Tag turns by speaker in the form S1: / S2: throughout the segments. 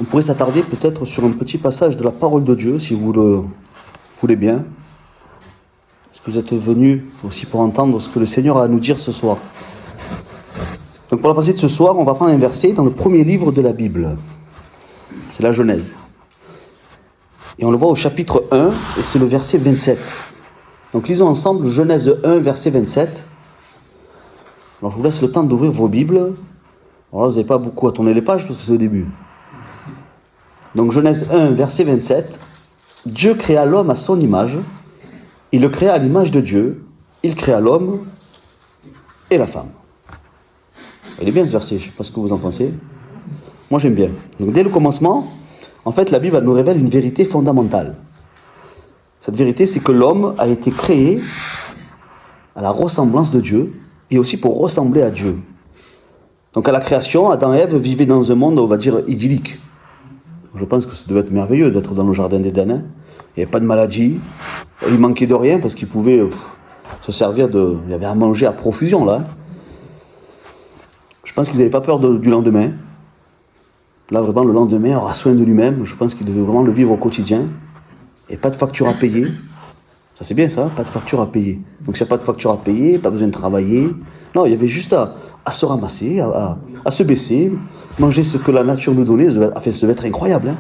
S1: On pourrait s'attarder peut-être sur un petit passage de la parole de Dieu, si vous le voulez bien. Est-ce que vous êtes venus aussi pour entendre ce que le Seigneur a à nous dire ce soir? Donc pour la passée de ce soir, on va prendre un verset dans le premier livre de la Bible. C'est la Genèse. Et on le voit au chapitre 1, et c'est le verset 27. Donc lisons ensemble Genèse 1, verset 27. Alors je vous laisse le temps d'ouvrir vos Bibles. Alors là, vous n'avez pas beaucoup à tourner les pages, parce que c'est au début. Donc Genèse 1, verset 27. Dieu créa l'homme à son image. Il le créa à l'image de Dieu. Il créa l'homme et la femme. Il est bien ce verset, je ne sais pas ce que vous en pensez. Moi j'aime bien. Donc dès le commencement, en fait la Bible nous révèle une vérité fondamentale. Cette vérité, c'est que l'homme a été créé à la ressemblance de Dieu et aussi pour ressembler à Dieu. Donc à la création, Adam et Ève vivaient dans un monde, on va dire, idyllique. Je pense que ça devait être merveilleux d'être dans le jardin d'Éden. Hein. Il n'y avait pas de maladie, il manquait de rien parce qu'ils pouvaient se servir de... Il y avait à manger à profusion là. Je pense qu'ils n'avaient pas peur du lendemain. Là vraiment le lendemain aura soin de lui-même. Je pense qu'ils devaient vraiment le vivre au quotidien. Et pas de facture à payer. Ça c'est bien ça, pas de facture à payer. Donc s'il n'y a pas de facture à payer, pas besoin de travailler. Non, il y avait juste à se ramasser, à se baisser, manger ce que la nature nous donnait. Ça devait être incroyable. Hein.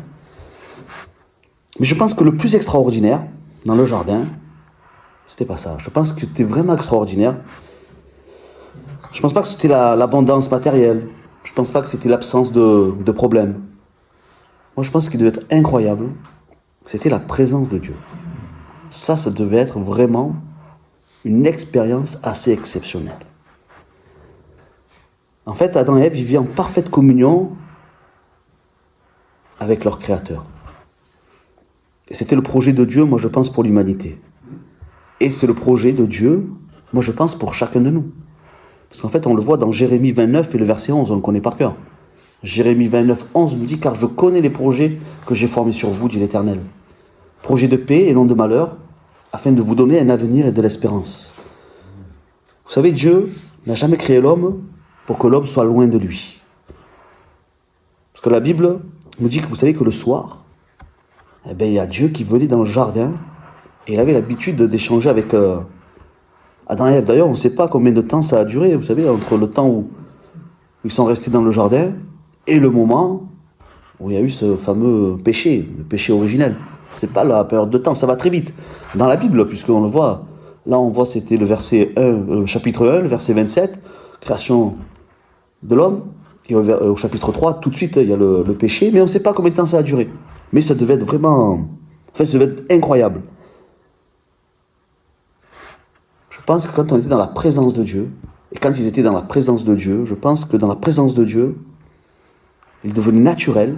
S1: Mais je pense que le plus extraordinaire dans le jardin, c'était pas ça. Je pense que c'était vraiment extraordinaire. Je pense pas que c'était l'abondance matérielle. Je pense pas que c'était l'absence de problèmes. Moi je pense qu'il devait être incroyable. C'était la présence de Dieu. Ça devait être vraiment une expérience assez exceptionnelle. En fait, Adam et Ève vivaient en parfaite communion avec leur Créateur. Et c'était le projet de Dieu, moi je pense, pour l'humanité. Et c'est le projet de Dieu, moi je pense, pour chacun de nous. Parce qu'en fait, on le voit dans Jérémie 29 et le verset 11, on le connaît par cœur. Jérémie 29, 11 nous dit « Car je connais les projets que j'ai formés sur vous, dit l'Éternel. Projets de paix et non de malheur, afin de vous donner un avenir et de l'espérance. » Vous savez, Dieu n'a jamais créé l'homme pour que l'homme soit loin de lui. Parce que la Bible nous dit que vous savez que le soir, il y a Dieu qui venait dans le jardin et il avait l'habitude d'échanger avec Adam et Ève. D'ailleurs, on ne sait pas combien de temps ça a duré, vous savez, entre le temps où ils sont restés dans le jardin et le moment où il y a eu ce fameux péché, le péché originel. C'est pas la période de temps, ça va très vite. Dans la Bible, puisqu'on le voit, là on voit c'était le verset 1, le chapitre 1, le verset 27, création de l'homme, et au chapitre 3, tout de suite, il y a le péché, mais on ne sait pas combien de temps ça a duré. Mais ça devait être vraiment... ça devait être incroyable. Je pense que quand on était dans la présence de Dieu, et quand ils étaient dans la présence de Dieu, je pense que dans la présence de Dieu, il devenait naturel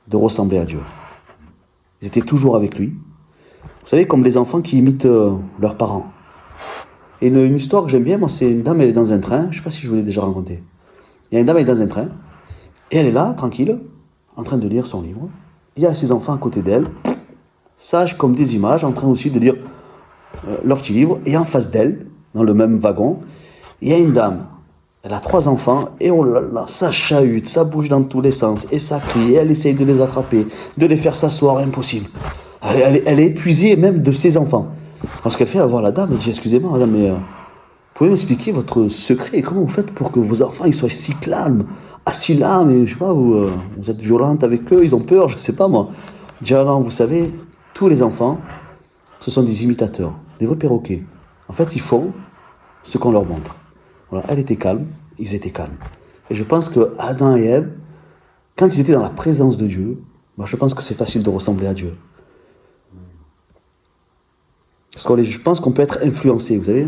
S1: de ressembler à Dieu. Ils étaient toujours avec lui. Vous savez, comme les enfants qui imitent leurs parents. Et une histoire que j'aime bien, moi, c'est une dame, elle est dans un train, je ne sais pas si je vous l'ai déjà raconté. Il y a une dame, elle est dans un train, et elle est là, tranquille, en train de lire son livre. Il y a ses enfants à côté d'elle, sages comme des images, en train aussi de lire leur petit livre. Et en face d'elle, dans le même wagon, il y a une dame. Elle a 3 enfants, et oh là là, ça chahute, ça bouge dans tous les sens, et ça crie, et elle essaye de les attraper, de les faire s'asseoir, impossible. Elle est épuisée même de ses enfants. Alors ce qu'elle fait, elle va voir la dame, elle dit, excusez-moi madame, mais vous pouvez m'expliquer votre secret, et comment vous faites pour que vos enfants ils soient si calmes, assis là, mais je sais pas, vous êtes violente avec eux, ils ont peur, je sais pas moi. Elle dit, ah non, vous savez, tous les enfants, ce sont des imitateurs, des vrais perroquets. En fait, ils font ce qu'on leur montre. Voilà, elle était calme, ils étaient calmes. Et je pense que Adam et Ève, quand ils étaient dans la présence de Dieu, moi je pense que c'est facile de ressembler à Dieu. Parce que je pense qu'on peut être influencé, vous savez.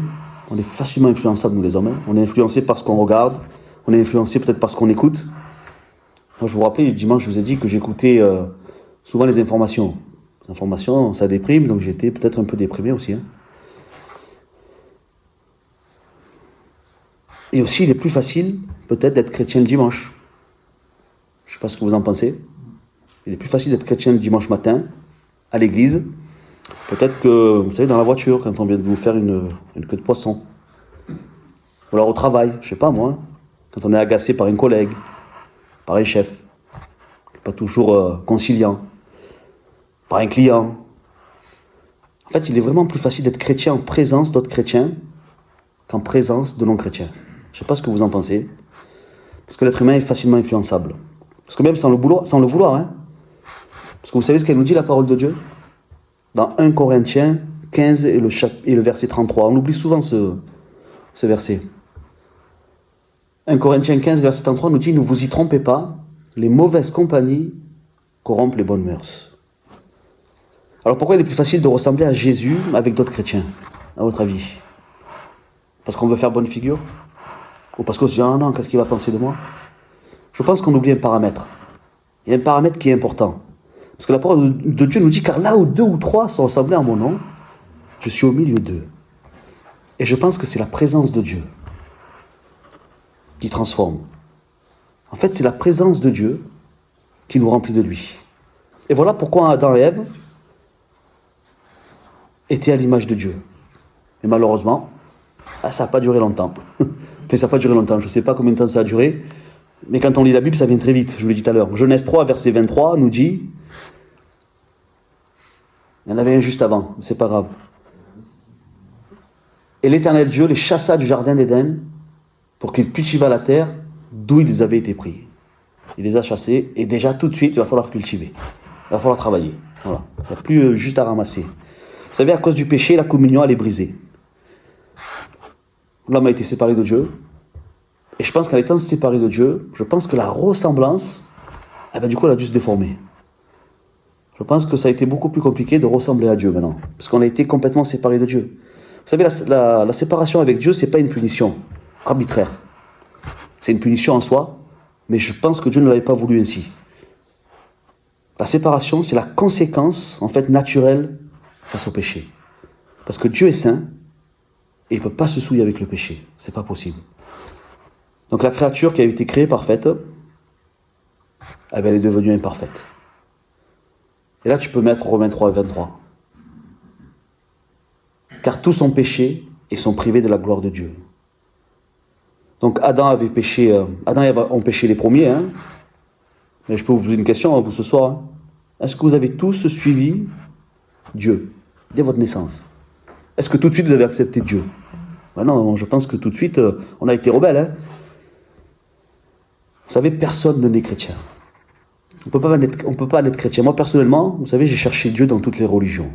S1: On est facilement influençable, nous les hommes. Hein. On est influencé par ce qu'on regarde, on est influencé peut-être par ce qu'on écoute. Moi je vous rappelle, dimanche je vous ai dit que j'écoutais souvent les informations. Les informations, ça déprime, donc j'étais peut-être un peu déprimé aussi. Hein. Et aussi, il est plus facile, peut-être, d'être chrétien le dimanche. Je ne sais pas ce que vous en pensez. Il est plus facile d'être chrétien le dimanche matin, à l'église. Peut-être que, vous savez, dans la voiture, quand on vient de vous faire une queue de poisson. Ou alors au travail, je ne sais pas moi. Quand on est agacé par un collègue, par un chef. pas toujours conciliant, pas un client. En fait, il est vraiment plus facile d'être chrétien en présence d'autres chrétiens qu'en présence de non-chrétiens. Je ne sais pas ce que vous en pensez. Parce que l'être humain est facilement influençable. Parce que même sans le vouloir, hein. Parce que vous savez ce qu'elle nous dit, la parole de Dieu? Dans 1 Corinthiens 15 et le verset 33. On oublie souvent ce verset. 1 Corinthiens 15, verset 33 nous dit « Ne vous y trompez pas, les mauvaises compagnies corrompent les bonnes mœurs. » Alors pourquoi il est plus facile de ressembler à Jésus avec d'autres chrétiens, à votre avis? Parce qu'on veut faire bonne figure? Ou parce qu'on se dit « Ah non, qu'est-ce qu'il va penser de moi ?» Je pense qu'on oublie un paramètre. Il y a un paramètre qui est important. Parce que la parole de Dieu nous dit « Car là où 2 ou 3 sont rassemblés en mon nom, je suis au milieu d'eux. » Et je pense que c'est la présence de Dieu qui transforme. En fait, c'est la présence de Dieu qui nous remplit de lui. Et voilà pourquoi Adam et Ève étaient à l'image de Dieu. Et malheureusement, ça n'a pas duré longtemps. Enfin, ça n'a pas duré longtemps. Je ne sais pas combien de temps ça a duré. Mais quand on lit la Bible, ça vient très vite. Je vous l'ai dit tout à l'heure. Genèse 3, verset 23, nous dit... Il y en avait un juste avant, mais c'est pas grave. Et l'Éternel Dieu les chassa du jardin d'Éden pour qu'ils cultivent la terre d'où ils avaient été pris. Il les a chassés et déjà tout de suite, il va falloir cultiver. Il va falloir travailler. Voilà. Il n'y a plus juste à ramasser. Vous savez, à cause du péché, la communion, elle est brisée. L'homme a été séparé de Dieu. Et je pense qu'en étant séparé de Dieu, je pense que la ressemblance, du coup, elle a dû se déformer. Je pense que ça a été beaucoup plus compliqué de ressembler à Dieu maintenant. Parce qu'on a été complètement séparé de Dieu. Vous savez, la séparation avec Dieu, ce n'est pas une punition arbitraire. C'est une punition en soi, mais je pense que Dieu ne l'avait pas voulu ainsi. La séparation, c'est la conséquence, en fait, naturelle face au péché. Parce que Dieu est saint, et il ne peut pas se souiller avec le péché. Ce n'est pas possible. Donc la créature qui a été créée parfaite, elle est devenue imparfaite. Et là, tu peux mettre Romains 3 et 23. Car tous ont péché et sont privés de la gloire de Dieu. Donc Adam et Ève ont péché les premiers. Hein. Mais je peux vous poser une question, vous, ce soir. Hein. Est-ce que vous avez tous suivi Dieu dès votre naissance? Est-ce que tout de suite vous avez accepté Dieu? Ben non, je pense que tout de suite, on a été rebelles. Hein. Vous savez, personne ne naît chrétien. On ne peut pas être chrétien. Moi, personnellement, vous savez, j'ai cherché Dieu dans toutes les religions.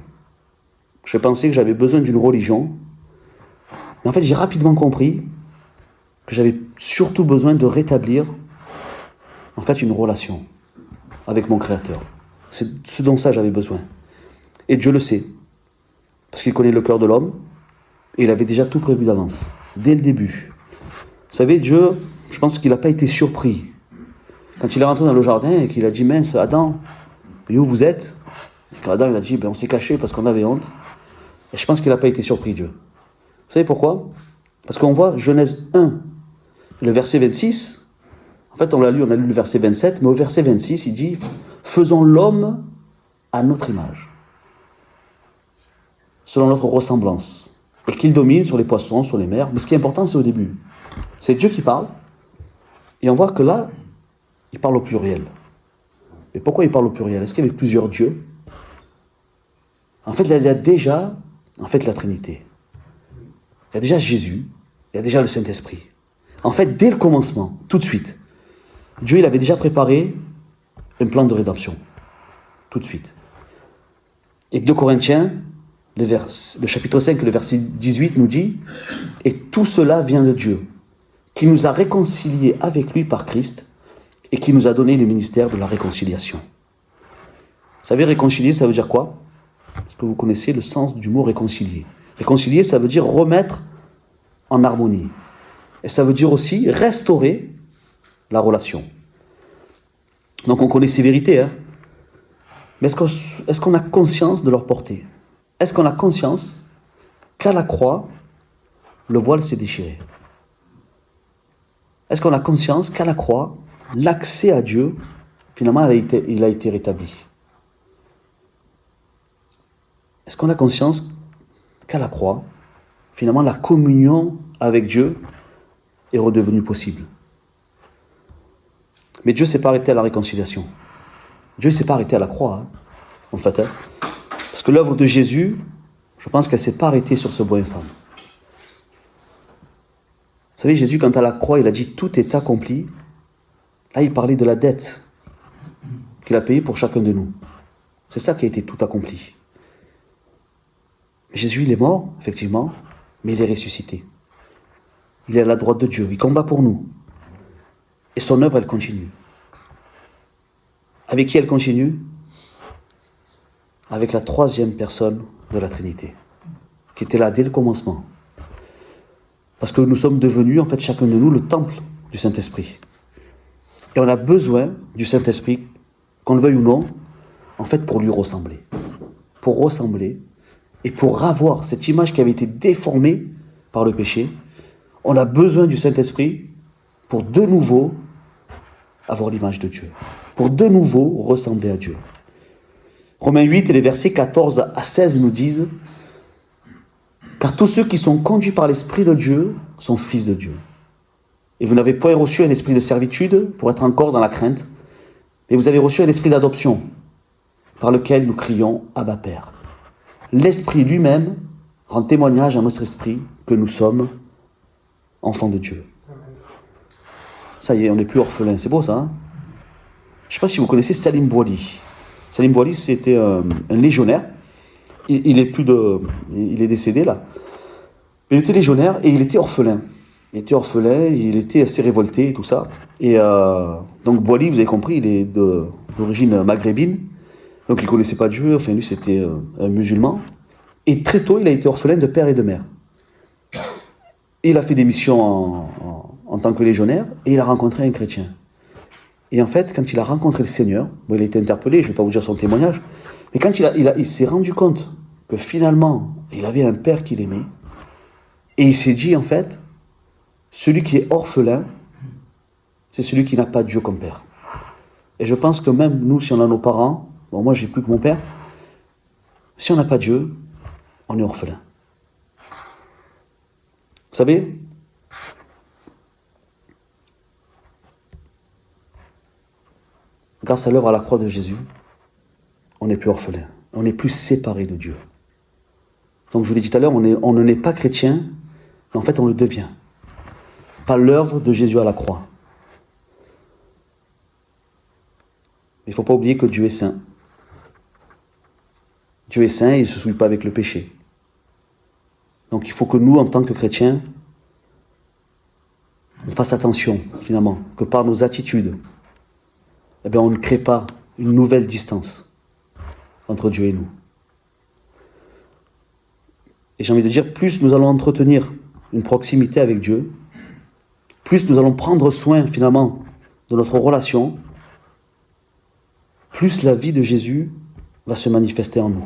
S1: Je pensais que j'avais besoin d'une religion. Mais en fait, j'ai rapidement compris que j'avais surtout besoin de rétablir, en fait, une relation avec mon Créateur. C'est ce dont ça j'avais besoin. Et Dieu le sait. Parce qu'il connaît le cœur de l'homme. Et il avait déjà tout prévu d'avance. Dès le début. Vous savez, Dieu, je pense qu'il n'a pas été surpris. Quand il est rentré dans le jardin et qu'il a dit « Mince, Adam, où vous êtes ?» Et quand Adam il a dit « On s'est caché parce qu'on avait honte. » Et je pense qu'il n'a pas été surpris, Dieu. Vous savez pourquoi? Parce qu'on voit Genèse 1, le verset 26. En fait, on a lu le verset 27, mais au verset 26, il dit « Faisons l'homme à notre image, selon notre ressemblance, et qu'il domine sur les poissons, sur les mers. » Mais ce qui est important, c'est au début. C'est Dieu qui parle. Et on voit que là, il parle au pluriel. Mais pourquoi il parle au pluriel? Est-ce qu'il y avait plusieurs dieux? En fait, il y a déjà la Trinité. Il y a déjà Jésus, il y a déjà le Saint-Esprit. En fait, dès le commencement, tout de suite, Dieu il avait déjà préparé un plan de rédemption. Tout de suite. Et 2 Corinthiens, le chapitre 5, le verset 18 nous dit « Et tout cela vient de Dieu, qui nous a réconciliés avec lui par Christ, et qui nous a donné le ministère de la réconciliation. » Vous savez, réconcilier, ça veut dire quoi? Est-ce que vous connaissez le sens du mot réconcilier? Réconcilier, ça veut dire remettre en harmonie. Et ça veut dire aussi restaurer la relation. Donc on connaît ces vérités, hein? Mais est-ce qu'on a conscience de leur portée? Est-ce qu'on a conscience qu'à la croix, le voile s'est déchiré? Est-ce qu'on a conscience qu'à la croix, l'accès à Dieu, finalement, il a été rétabli? Est-ce qu'on a conscience qu'à la croix, finalement, la communion avec Dieu est redevenue possible? Mais Dieu ne s'est pas arrêté à la réconciliation. Dieu ne s'est pas arrêté à la croix, en fait. Parce que l'œuvre de Jésus, je pense qu'elle ne s'est pas arrêtée sur ce bois infâme. Vous savez, Jésus, quand à la croix, il a dit « tout est accompli », là, il parlait de la dette qu'il a payée pour chacun de nous. C'est ça qui a été tout accompli. Jésus, il est mort, effectivement, mais il est ressuscité. Il est à la droite de Dieu, il combat pour nous. Et son œuvre, elle continue. Avec qui elle continue? Avec la troisième personne de la Trinité, qui était là dès le commencement. Parce que nous sommes devenus, en fait, chacun de nous, le temple du Saint-Esprit. Et on a besoin du Saint-Esprit, qu'on le veuille ou non, en fait, pour lui ressembler. Pour ressembler, et pour avoir cette image qui avait été déformée par le péché, on a besoin du Saint-Esprit pour de nouveau avoir l'image de Dieu. Pour de nouveau ressembler à Dieu. Romains 8 et les versets 14 à 16 nous disent « Car tous ceux qui sont conduits par l'Esprit de Dieu sont fils de Dieu. Et vous n'avez point reçu un esprit de servitude pour être encore dans la crainte, mais vous avez reçu un esprit d'adoption, par lequel nous crions « Abba Père ». L'Esprit lui-même rend témoignage à notre esprit que nous sommes enfants de Dieu. Ça y est, on n'est plus orphelins. C'est beau ça, hein? Je ne sais pas si vous connaissez Salim Bouali. Salim Bouali, c'était un légionnaire. Il est décédé là. Il était légionnaire et il était orphelin. Il était assez révolté et tout ça. Et donc Bouali, vous avez compris, il est d'origine maghrébine. Donc il ne connaissait pas Dieu, enfin lui c'était un musulman. Et très tôt, il a été orphelin de père et de mère. Et il a fait des missions en tant que légionnaire et il a rencontré un chrétien. Et en fait, quand il a rencontré le Seigneur, bon, il a été interpellé, je ne vais pas vous dire son témoignage, mais quand il s'est rendu compte que finalement, il avait un père qu'il aimait, et il s'est dit en fait, celui qui est orphelin, c'est celui qui n'a pas Dieu comme père. Et je pense que même nous, si on a nos parents, bon moi j'ai plus que mon père, si on n'a pas Dieu, on est orphelin. Vous savez, grâce à l'œuvre à la croix de Jésus, on n'est plus orphelin, on n'est plus séparé de Dieu. Donc je vous l'ai dit tout à l'heure, on ne n'est pas chrétien, mais en fait on le devient. Par l'œuvre de Jésus à la croix. Il ne faut pas oublier que Dieu est saint. Dieu est saint et il ne se souille pas avec le péché. Donc il faut que nous, en tant que chrétiens, on fasse attention, finalement, que par nos attitudes, eh bien, on ne crée pas une nouvelle distance entre Dieu et nous. Et j'ai envie de dire, plus nous allons entretenir une proximité avec Dieu, plus nous allons prendre soin, finalement, de notre relation, plus la vie de Jésus va se manifester en nous.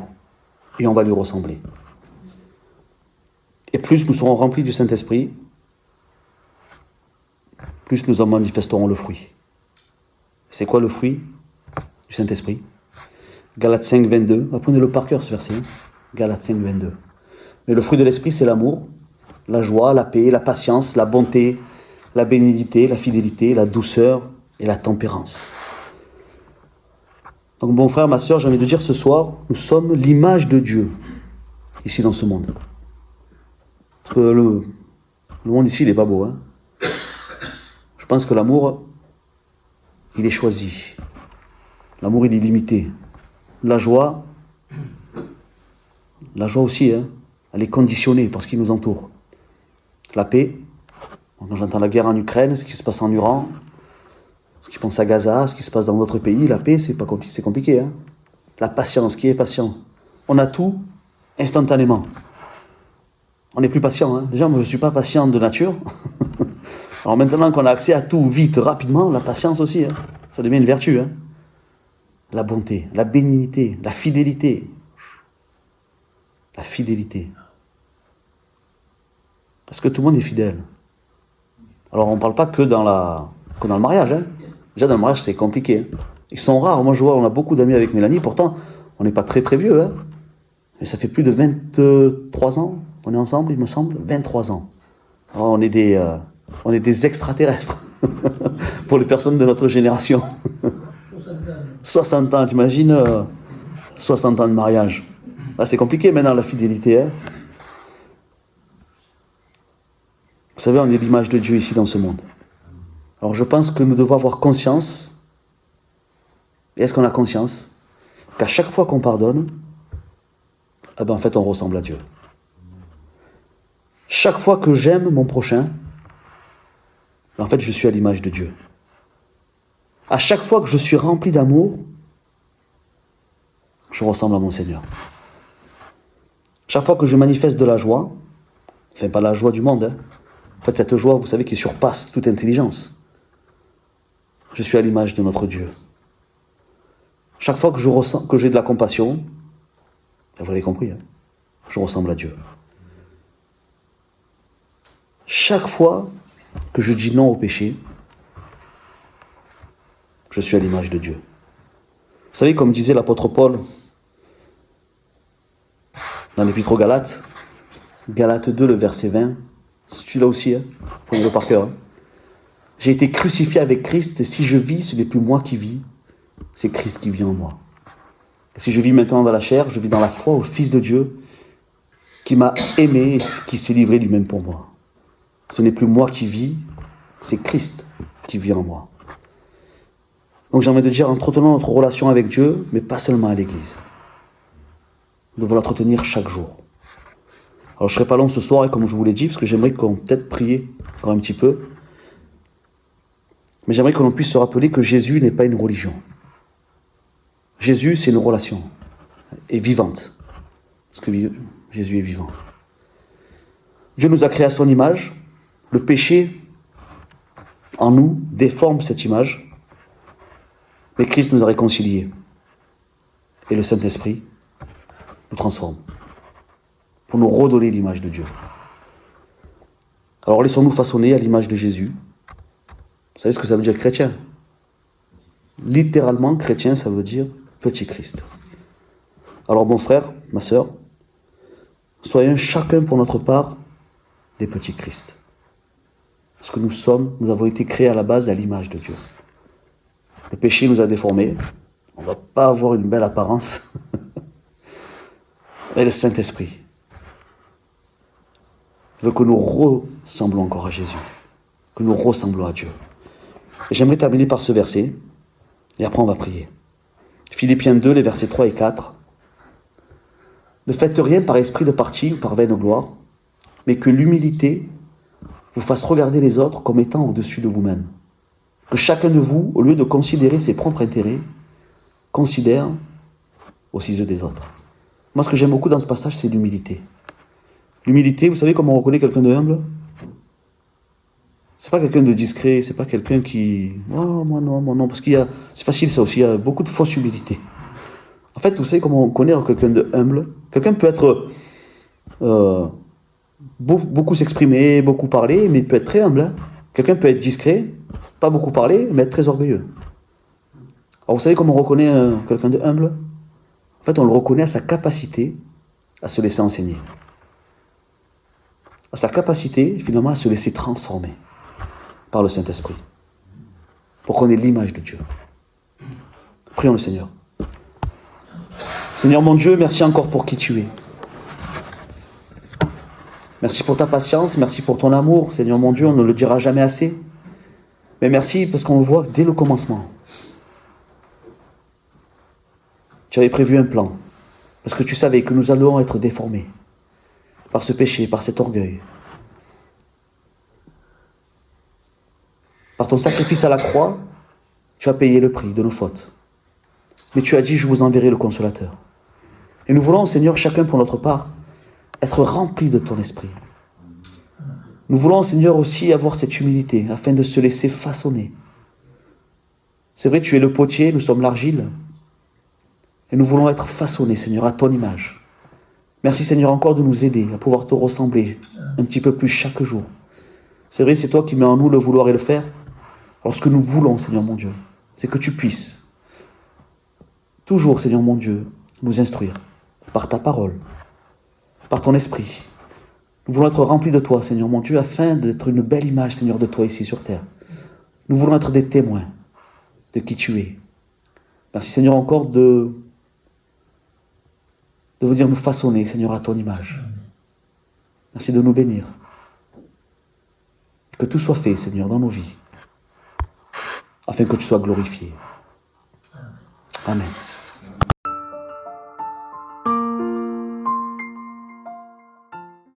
S1: Et on va lui ressembler. Et plus nous serons remplis du Saint-Esprit, plus nous en manifesterons le fruit. C'est quoi le fruit du Saint-Esprit? Galates 5, 22. Apprenez-le par cœur ce verset. Galates 5, 22. Mais le fruit de l'Esprit, c'est l'amour, la joie, la paix, la patience, la bonté, la bénignité, la fidélité, la douceur et la tempérance. Donc mon frère, ma soeur, j'ai envie de dire ce soir, nous sommes l'image de Dieu ici dans ce monde. Parce que le monde ici, il n'est pas beau. Hein. Je pense que l'amour, il est choisi. L'amour, il est limité. La joie aussi, hein, elle est conditionnée par ce qui nous entoure. La paix, quand j'entends la guerre en Ukraine, ce qui se passe en Iran, ce qui pense à Gaza, ce qui se passe dans d'autres pays, la paix, c'est compliqué. Hein. La patience, qui est patient? On a tout instantanément. On n'est plus patient. Hein. Déjà, moi, je ne suis pas patient de nature. Alors maintenant qu'on a accès à tout vite, rapidement, la patience aussi, hein. Ça devient une vertu. Hein. La bonté, la bénignité, la fidélité. La fidélité. Parce que tout le monde est fidèle. Alors on ne parle pas que dans le mariage. Hein. Déjà dans le mariage c'est compliqué. Hein. Ils sont rares. Moi je vois, on a beaucoup d'amis avec Mélanie. Pourtant, on n'est pas très très vieux. Hein. Mais ça fait plus de 23 ans qu'on est ensemble, il me semble. 23 ans. Alors, on est des extraterrestres pour les personnes de notre génération. 60 ans, t'imagines 60 ans de mariage. Là, c'est compliqué maintenant, la fidélité. Hein. Vous savez, on est l'image de Dieu ici dans ce monde. Alors je pense que nous devons avoir conscience, et est-ce qu'on a conscience, qu'à chaque fois qu'on pardonne, eh ben, en fait on ressemble à Dieu. Chaque fois que j'aime mon prochain, en fait je suis à l'image de Dieu. À chaque fois que je suis rempli d'amour, je ressemble à mon Seigneur. Chaque fois que je manifeste de la joie, enfin pas la joie du monde, hein, en fait cette joie, vous savez, qui surpasse toute intelligence, je suis à l'image de notre Dieu. Chaque fois que je ressens, que j'ai de la compassion, vous l'avez compris, hein, je ressemble à Dieu. Chaque fois que je dis non au péché, je suis à l'image de Dieu. Vous savez, comme disait l'apôtre Paul dans l'épître aux Galates, Galates 2, le verset 20, c'est celui-là aussi, hein, prenez-le par cœur. Hein. J'ai été crucifié avec Christ, et si je vis, ce n'est plus moi qui vis, c'est Christ qui vit en moi. Et si je vis maintenant dans la chair, je vis dans la foi au Fils de Dieu, qui m'a aimé et qui s'est livré lui-même pour moi. Ce n'est plus moi qui vis, c'est Christ qui vit en moi. Donc j'ai envie de dire, entretenons notre relation avec Dieu, mais pas seulement à l'église. Nous devons l'entretenir chaque jour. Alors je ne serai pas long ce soir, et comme je vous l'ai dit, parce que j'aimerais qu'on peut-être prie encore un petit peu, mais j'aimerais que l'on puisse se rappeler que Jésus n'est pas une religion. Jésus, c'est une relation, et vivante, parce que Jésus est vivant. Dieu nous a créés à son image, le péché en nous déforme cette image, mais Christ nous a réconciliés, et le Saint-Esprit nous transforme, pour nous redonner l'image de Dieu. Alors laissons-nous façonner à l'image de Jésus. Vous savez ce que ça veut dire chrétien? Littéralement, chrétien, ça veut dire petit Christ. Alors mon frère, ma sœur, soyons chacun pour notre part des petits Christ. Parce que nous avons été créés à la base à l'image de Dieu. Le péché nous a déformés, on ne va pas avoir une belle apparence. Et le Saint-Esprit veut que nous ressemblons encore à Jésus, que nous ressemblons à Dieu. Et j'aimerais terminer par ce verset, et après on va prier. Philippiens 2, les versets 3 et 4. Ne faites rien par esprit de parti ou par vaine gloire, mais que l'humilité vous fasse regarder les autres comme étant au-dessus de vous-même. Que chacun de vous, au lieu de considérer ses propres intérêts, considère aussi ceux des autres. Moi, ce que j'aime beaucoup dans ce passage, c'est l'humilité. L'humilité, vous savez comment on reconnaît quelqu'un de humble? C'est pas quelqu'un de discret, c'est pas quelqu'un qui... Oh, moi non, parce qu'il y a... C'est facile ça aussi, il y a beaucoup de fausse humilité. En fait, vous savez comment on connaît quelqu'un de humble? Quelqu'un peut être... beaucoup s'exprimer, beaucoup parler, mais il peut être très humble. Hein. Quelqu'un peut être discret, pas beaucoup parler, mais être très orgueilleux. Alors vous savez comment on reconnaît quelqu'un de humble? En fait, on le reconnaît à sa capacité à se laisser enseigner. À sa capacité, finalement, à se laisser transformer par le Saint-Esprit. Pour qu'on ait l'image de Dieu. Prions le Seigneur. Seigneur mon Dieu, merci encore pour qui tu es. Merci pour ta patience, merci pour ton amour. Seigneur mon Dieu, on ne le dira jamais assez. Mais merci parce qu'on le voit dès le commencement. Tu avais prévu un plan. Parce que tu savais que nous allons être déformés par ce péché, par cet orgueil. Par ton sacrifice à la croix, tu as payé le prix de nos fautes. Mais tu as dit, je vous enverrai le Consolateur. Et nous voulons, Seigneur, chacun pour notre part, être remplis de ton esprit. Nous voulons, Seigneur, aussi avoir cette humilité, afin de se laisser façonner. C'est vrai, tu es le potier, nous sommes l'argile. Et nous voulons être façonnés, Seigneur, à ton image. Merci, Seigneur, encore de nous aider à pouvoir te ressembler un petit peu plus chaque jour. C'est vrai, c'est toi qui mets en nous le vouloir et le faire. Alors ce que nous voulons, Seigneur mon Dieu, c'est que tu puisses toujours, Seigneur mon Dieu, nous instruire par ta parole, par ton esprit. Nous voulons être remplis de toi, Seigneur mon Dieu, afin d'être une belle image, Seigneur, de toi ici sur terre. Nous voulons être des témoins de qui tu es. Merci Seigneur encore de venir nous façonner, Seigneur, à ton image. Merci de nous bénir. Que tout soit fait, Seigneur, dans nos vies, afin que tu sois glorifié. Amen.